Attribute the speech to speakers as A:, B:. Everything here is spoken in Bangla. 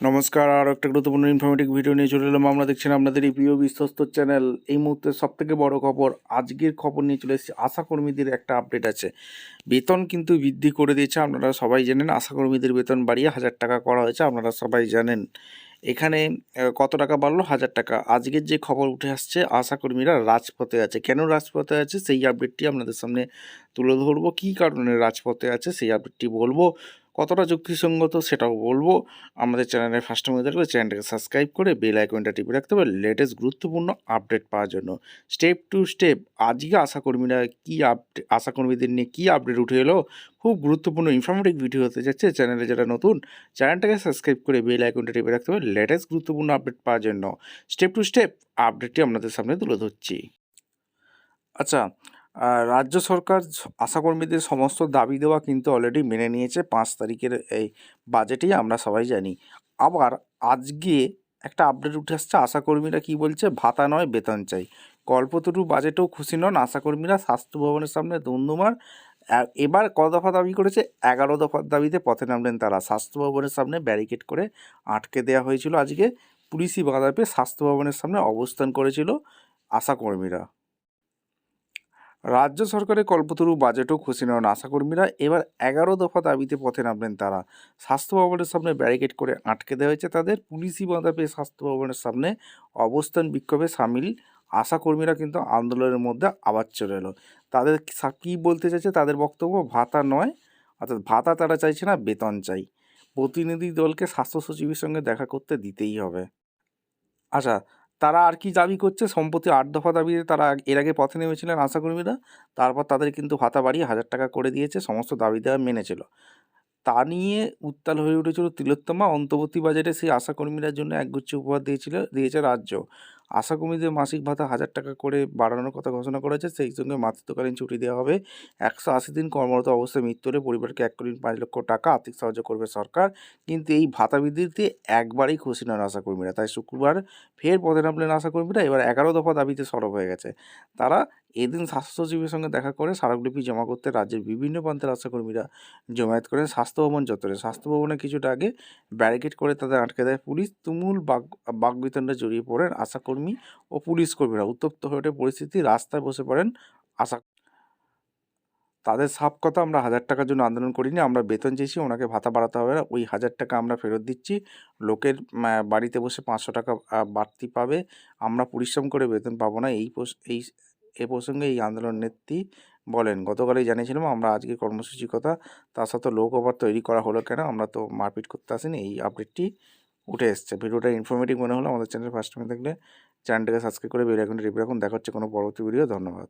A: নমস্কার, আর একটা গুরুত্বপূর্ণ ইনফরমেটিভ ভিডিও নিয়ে চলে এলাম। আমরা দেখছেন আপনাদের এই প্রিয় বিশ্বস্ত চ্যানেল। এই মুহূর্তে সবথেকে বড় খবর, আজকের খবর নিয়ে চলে এসেছি। আশাকর্মীদের একটা আপডেট আছে। বেতন কিন্তু বৃদ্ধি করে দিয়েছে, আপনারা সবাই জানেন। আশাকর্মীদের বেতন বাড়িয়ে 1000 টাকা করা হয়েছে, আপনারা সবাই জানেন। এখানে কত টাকা বাড়লো? 1000 টাকা। আজকের যে খবর উঠে আসছে, আশাকর্মীরা রাজপথে আছে। কেন রাজপথে আছে সেই আপডেটটি আপনাদের সামনে তুলে ধরবো। কী কারণে রাজপথে আছে সেই আপডেটটি বলবো। কতটা যুক্তিসঙ্গত সেটাও বলবো। আমাদের চ্যানেলে ফার্স্ট টাইম দেখলে চ্যানেলটাকে সাবস্ক্রাইব করে বেল আইকনটা টিপে রাখতে হবে লেটেস্ট গুরুত্বপূর্ণ আপডেট পাওয়ার জন্য। স্টেপ টু স্টেপ আজকে আশাকর্মীদের নিয়ে কী আপডেট উঠে এলো, খুব গুরুত্বপূর্ণ ইনফরমেটিভ ভিডিও হতে যাচ্ছে। চ্যানেলে যারা নতুন, চ্যানেলটাকে সাবস্ক্রাইব করে বেল আইকনটা টিপে রাখতে হবে লেটেস্ট গুরুত্বপূর্ণ আপডেট পাওয়ার জন্য। স্টেপ টু স্টেপ আপডেটটি আপনাদের সামনে তুলে ধরছি। আচ্ছা, রাজ্য সরকার আশাকর্মীদের সমস্ত দাবি দেওয়া কিন্তু অলরেডি মেনে নিয়েছে 5 তারিখের এই বাজেটেই, আমরা সবাই জানি। আবার আজকে একটা আপডেট উঠে আসছে, আশাকর্মীরা কি বলছে? ভাতা নয় বেতন চাই। কল্পতরু বাজেটেও খুশি নন আশাকর্মীরা, স্বাস্থ্য ভবনের সামনে ধুন্ধুমার। এবার ক দফা দাবি করেছে? 11 দফার দাবিতে পথে নামলেন তারা। স্বাস্থ্য ভবনের সামনে ব্যারিকেড করে আটকে দেওয়া হয়েছিল আজকে। পুলিশি বাধা পেয়ে স্বাস্থ্য ভবনের সামনে অবস্থান করেছিল আশাকর্মীরা। রাজ্য সরকারের কল্পতরু বাজেটও খুশি নন আশাকর্মীরা, এবার 11 দফা দাবিতে পথে নামলেন তারা। স্বাস্থ্য ভবনের সামনে ব্যারিকেড করে আটকে দেওয়া হয়েছে তাদের। পুলিশি বাধা পেয়ে স্বাস্থ্য ভবনের সামনে অবস্থান বিক্ষোভে সামিল আশাকর্মীরা কিন্তু আন্দোলনের মধ্যে আবার চলে এলো। তাদের কী বলতে চাইছে? তাদের বক্তব্য ভাতা নয়, অর্থাৎ ভাতা তারা চাইছে না, বেতন চাই। প্রতিনিধি দলকে স্বাস্থ্য সচিবের সঙ্গে দেখা করতে দিতেই হবে। আচ্ছা, তারা আর কি দাবি করছে? সম্প্রতি 8 দফা দাবিতে তারা এর আগে পথে নেমেছিলেন আশাকর্মীরা। তারপর তাদের কিন্তু ভাতা বাড়িয়ে 1000 টাকা করে দিয়েছে, সমস্ত দাবি দেওয়া মেনেছিল। তা নিয়ে উত্তাল হয়ে উঠেছিল তিলোত্তমা। অন্তর্বর্তী বাজেটে সেই আশাকর্মীদের জন্য একগুচ্ছ উপহার দিয়েছে রাজ্য। আশাকর্মীদের মাসিক ভাতা 1000 টাকা করে বাড়ানোর কথা ঘোষণা করেছে। সেই সঙ্গে মাতৃত্বকালীন ছুটি দেওয়া হবে। 180 দিন কর্মরত অবস্থায় মৃত্যু হলে পরিবারকে 1,5,00,000 টাকা আর্থিক সাহায্য করবে সরকার। কিন্তু এই ভাতা বৃদ্ধিতে একবারেই খুশি নন আশাকর্মীরা। তাই শুক্রবার ফের পথে নামলেন আশাকর্মীরা। এবার 11 দফা দাবিতে সরব হয়ে গেছে তারা। এদিন স্বাস্থ্য সচিবের সঙ্গে দেখা করে স্মারকলিপি জমা করতে রাজ্যের বিভিন্ন প্রান্তের আশাকর্মীরা জমায়েত করেন স্বাস্থ্য ভবন চত্বরে। স্বাস্থ্য ভবনে কিছুটা আগে ব্যারিকেড করে তাদের আটকে দেয় পুলিশ। তুমুল বাকবিতণ্ডা জড়িয়ে পড়েন আশাকর্মী ও পুলিশ কর্মীরা। উত্তপ্ত হয়ে ওঠে পরিস্থিতি, রাস্তায় বসে পড়েন আশা। তাদের সাফ কথা, আমরা 1000 টাকার জন্য আন্দোলন করিনি, আমরা বেতন চেয়েছি, ওনাকে ভাতা বাড়াতে হবে না। ওই 1000 টাকা আমরা ফেরত দিচ্ছি। লোকের বাড়িতে বসে 500 টাকা বাড়তি পাবে, আমরা পরিশ্রম করে বেতন পাবো না। এই এ প্রসঙ্গে এই আন্দোলন নেত্রী বলেন, গতকালই জানিয়েছিলাম আমরা আজকে কর্মসূচির কথা, তার সাথে লোক ওভার তৈরি করা হলো কেন? আমরা তো মারপিট করতে আসিনি। এই আপডেটটি উঠে এসছে। ভিডিওটা ইনফরমেটিভ মনে হলো, আমাদের চ্যানেল ফার্স্ট টাইম দেখলে চ্যানেলটাকে সাবস্ক্রাইব করে বেল আইকনটা টিপে রাখুন। দেখা হচ্ছে কোনো পরবর্তী ভিডিও। ধন্যবাদ।